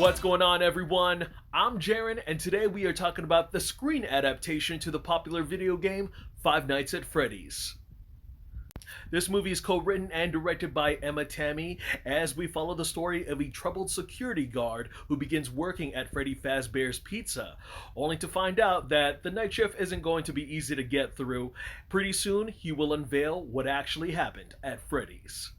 What's going on, everyone? I'm Jaren, and today we are talking about the screen adaptation to the popular video game Five Nights at Freddy's. This movie is co-written and directed by Emma Tammy, as we follow the story of a troubled security guard who begins working at Freddy Fazbear's Pizza, only to find out that the night shift isn't going to be easy to get through. Pretty soon, he will unveil what actually happened at Freddy's.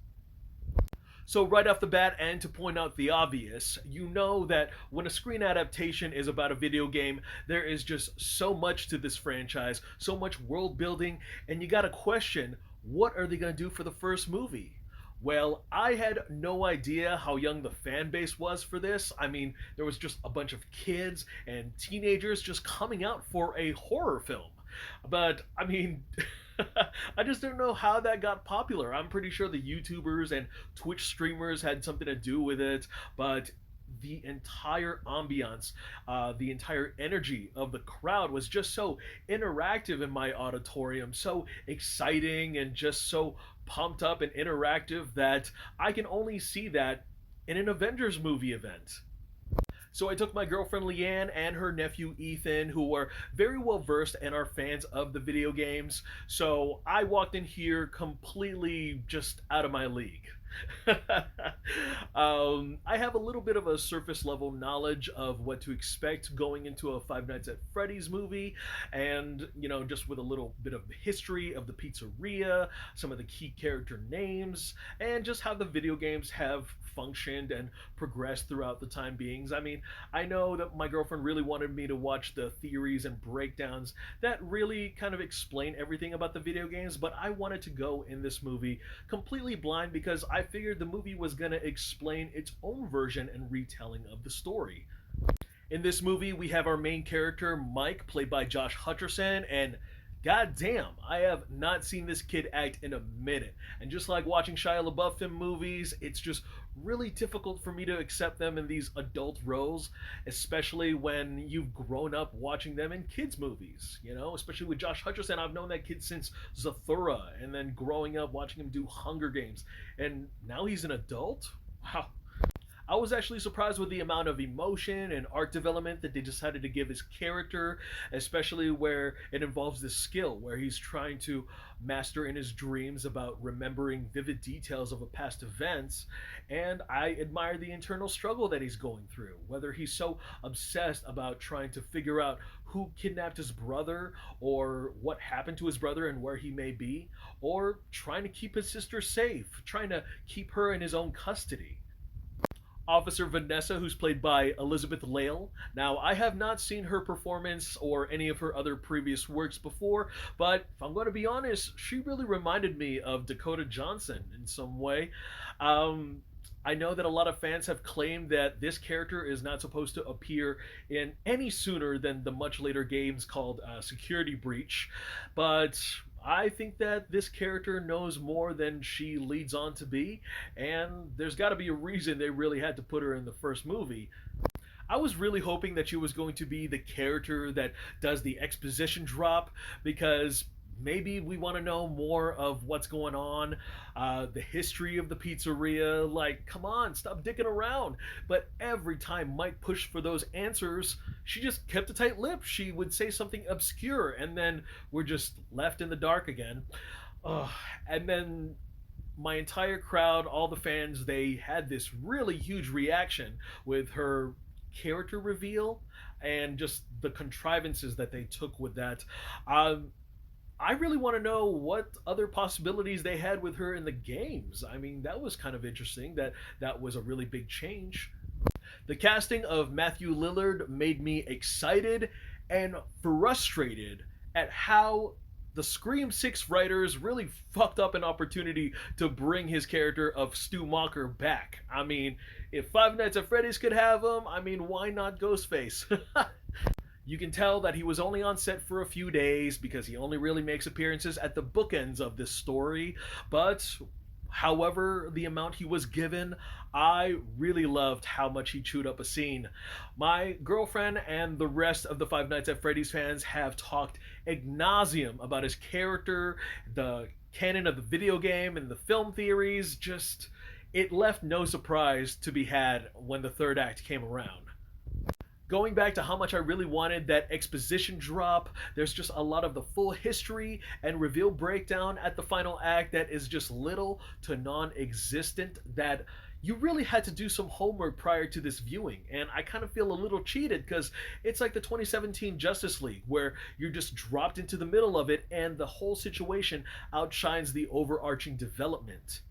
So right off the bat, and to point out the obvious, you know that when a screen adaptation is about a video game, there is just so much to this franchise, so much world building, and you gotta question, what are they gonna do for the first movie? Well, I had no idea how young the fan base was for this. I mean, there was just a bunch of kids and teenagers just coming out for a horror film. But, I mean, I just don't know how that got popular. I'm pretty sure the YouTubers and Twitch streamers had something to do with it, but the entire ambiance, the entire energy of the crowd was just so interactive in my auditorium, so exciting and just so pumped up and interactive that I can only see that in an Avengers movie event. So I took my girlfriend Leanne and her nephew Ethan, who are very well versed and are fans of the video games. So I walked in here completely just out of my league. I have a little bit of a surface level knowledge of what to expect going into a Five Nights at Freddy's movie, and just with a little bit of history of the pizzeria, some of the key character names, and just how the video games have functioned and progressed throughout the time beings. I mean, I know that my girlfriend really wanted me to watch the theories and breakdowns that really kind of explain everything about the video games, but I wanted to go in this movie completely blind because I figured the movie was going to explain its own version and retelling of the story. In this movie, we have our main character, Mike, played by Josh Hutcherson, and god damn, I have not seen this kid act in a minute. And just like watching Shia LaBeouf in movies, it's just really difficult for me to accept them in these adult roles, especially when you've grown up watching them in kids' movies, especially with Josh Hutcherson. I've known that kid since Zathura, and then growing up watching him do Hunger Games, and now he's an adult? Wow. I was actually surprised with the amount of emotion and art development that they decided to give his character, especially where it involves this skill where he's trying to master in his dreams about remembering vivid details of a past events. And I admire the internal struggle that he's going through, whether he's so obsessed about trying to figure out who kidnapped his brother or what happened to his brother and where he may be, or trying to keep his sister safe, trying to keep her in his own custody. Officer Vanessa, who's played by Elizabeth Lail. Now, I have not seen her performance or any of her other previous works before, but if I'm going to be honest, she really reminded me of Dakota Johnson in some way. I know that a lot of fans have claimed that this character is not supposed to appear in any sooner than the much later games called Security Breach, but I think that this character knows more than she leads on to be, and there's got to be a reason they really had to put her in the first movie. I was really hoping that she was going to be the character that does the exposition drop, because maybe we want to know more of what's going on, the history of the pizzeria. Like, come on, stop dicking around. But every time Mike pushed for those answers, she just kept a tight lip. She would say something obscure, and then we're just left in the dark again. And then my entire crowd, all the fans, they had this really huge reaction with her character reveal and just the contrivances that they took with that. I really want to know what other possibilities they had with her in the games. I mean, that was kind of interesting. That was a really big change. The casting of Matthew Lillard made me excited and frustrated at how the Scream 6 writers really fucked up an opportunity to bring his character of Stu Macher back. I mean, if Five Nights at Freddy's could have him, I mean, why not Ghostface? You can tell that he was only on set for a few days because he only really makes appearances at the bookends of this story. But however the amount he was given, I really loved how much he chewed up a scene. My girlfriend and the rest of the Five Nights at Freddy's fans have talked ad nauseum about his character, the canon of the video game, and the film theories. Just it left no surprise to be had when the third act came around. Going back to how much I really wanted that exposition drop, there's just a lot of the full history and reveal breakdown at the final act that is just little to non existent, that you really had to do some homework prior to this viewing. And I kind of feel a little cheated because it's like the 2017 Justice League, where you're just dropped into the middle of it and the whole situation outshines the overarching development.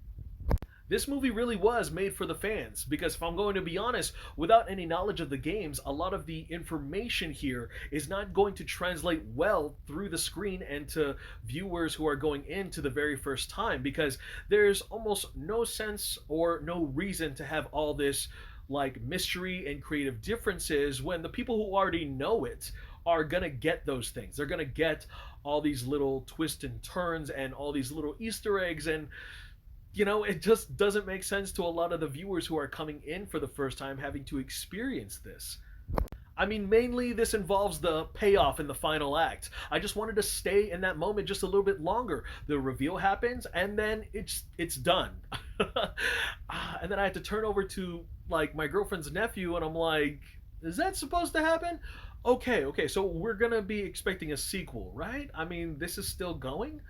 This movie really was made for the fans, because if I'm going to be honest, without any knowledge of the games, a lot of the information here is not going to translate well through the screen and to viewers who are going into the very first time, because there's almost no sense or no reason to have all this like mystery and creative differences when the people who already know it are gonna get those things. They're gonna get all these little twists and turns and all these little Easter eggs, and it just doesn't make sense to a lot of the viewers who are coming in for the first time having to experience this. I mean, mainly this involves the payoff in the final act. I just wanted to stay in that moment just a little bit longer. The reveal happens and then it's done. And then I had to turn over to like my girlfriend's nephew and I'm like, is that supposed to happen? Okay, so we're gonna be expecting a sequel, right? I mean, this is still going?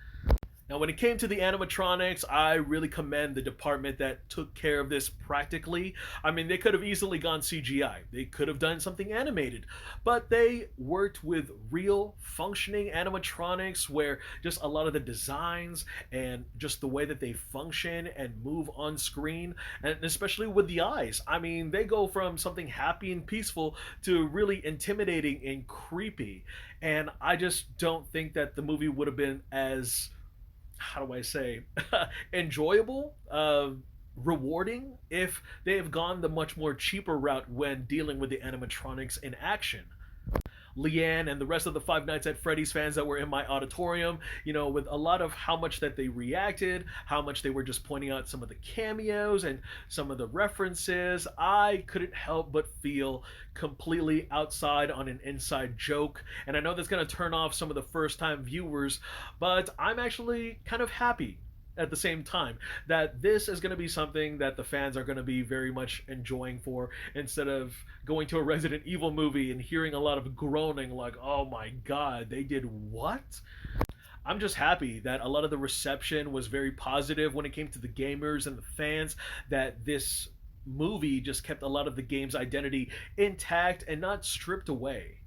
Now, when it came to the animatronics, I really commend the department that took care of this practically. I mean, they could have easily gone CGI. They could have done something animated. But they worked with real functioning animatronics where just a lot of the designs and just the way that they function and move on screen, and especially with the eyes. I mean, they go from something happy and peaceful to really intimidating and creepy. And I just don't think that the movie would have been as, how do I say, enjoyable, rewarding, if they have gone the much more cheaper route when dealing with the animatronics in action. Leanne and the rest of the Five Nights at Freddy's fans that were in my auditorium, with a lot of how much that they reacted, how much they were just pointing out some of the cameos and some of the references, I couldn't help but feel completely outside on an inside joke. And I know that's going to turn off some of the first time viewers, but I'm actually kind of happy at the same time that this is going to be something that the fans are going to be very much enjoying, for instead of going to a Resident Evil movie and hearing a lot of groaning like, oh my god, they did what? I'm just happy that a lot of the reception was very positive when it came to the gamers and the fans, that this movie just kept a lot of the game's identity intact and not stripped away.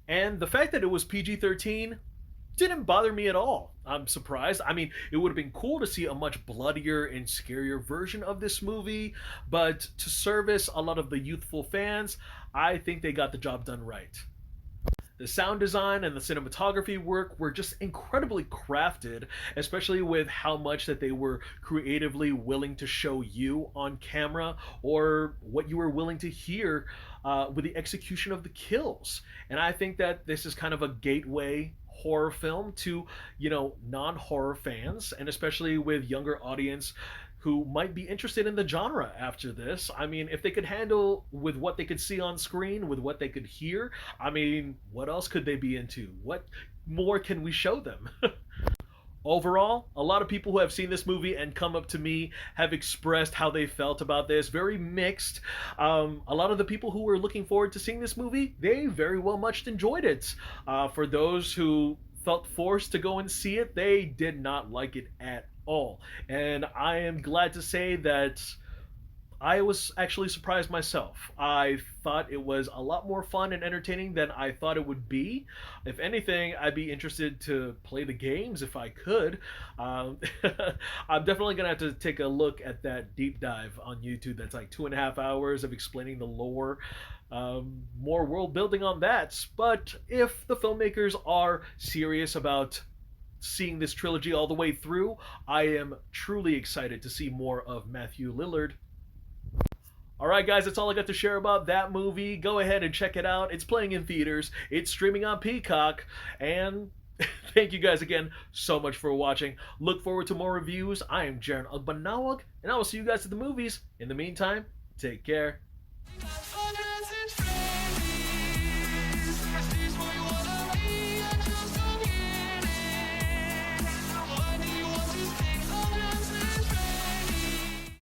And the fact that it was PG-13 didn't bother me at all. I'm surprised. I mean, it would have been cool to see a much bloodier and scarier version of this movie, but to service a lot of the youthful fans, I think they got the job done right. The sound design and the cinematography work were just incredibly crafted, especially with how much that they were creatively willing to show you on camera, or what you were willing to hear with the execution of the kills. And I think that this is kind of a gateway horror film to non-horror fans, and especially with younger audience who might be interested in the genre after this. I mean, if they could handle with what they could see on screen, with what they could hear, I mean, what else could they be into? What more can we show them? Overall, a lot of people who have seen this movie and come up to me have expressed how they felt about this. Very mixed. A lot of the people who were looking forward to seeing this movie, they very well much enjoyed it. For those who felt forced to go and see it, they did not like it at all. And I am glad to say that I was actually surprised myself. I thought it was a lot more fun and entertaining than I thought it would be. If anything, I'd be interested to play the games if I could. I'm definitely going to have to take a look at that deep dive on YouTube that's like 2.5 hours of explaining the lore. More world building on that. But if the filmmakers are serious about seeing this trilogy all the way through, I am truly excited to see more of Matthew Lillard. Alright guys, that's all I got to share about that movie. Go ahead and check it out. It's playing in theaters. It's streaming on Peacock. And thank you guys again so much for watching. Look forward to more reviews. I am Jaren, and I will see you guys at the movies. In the meantime, take care.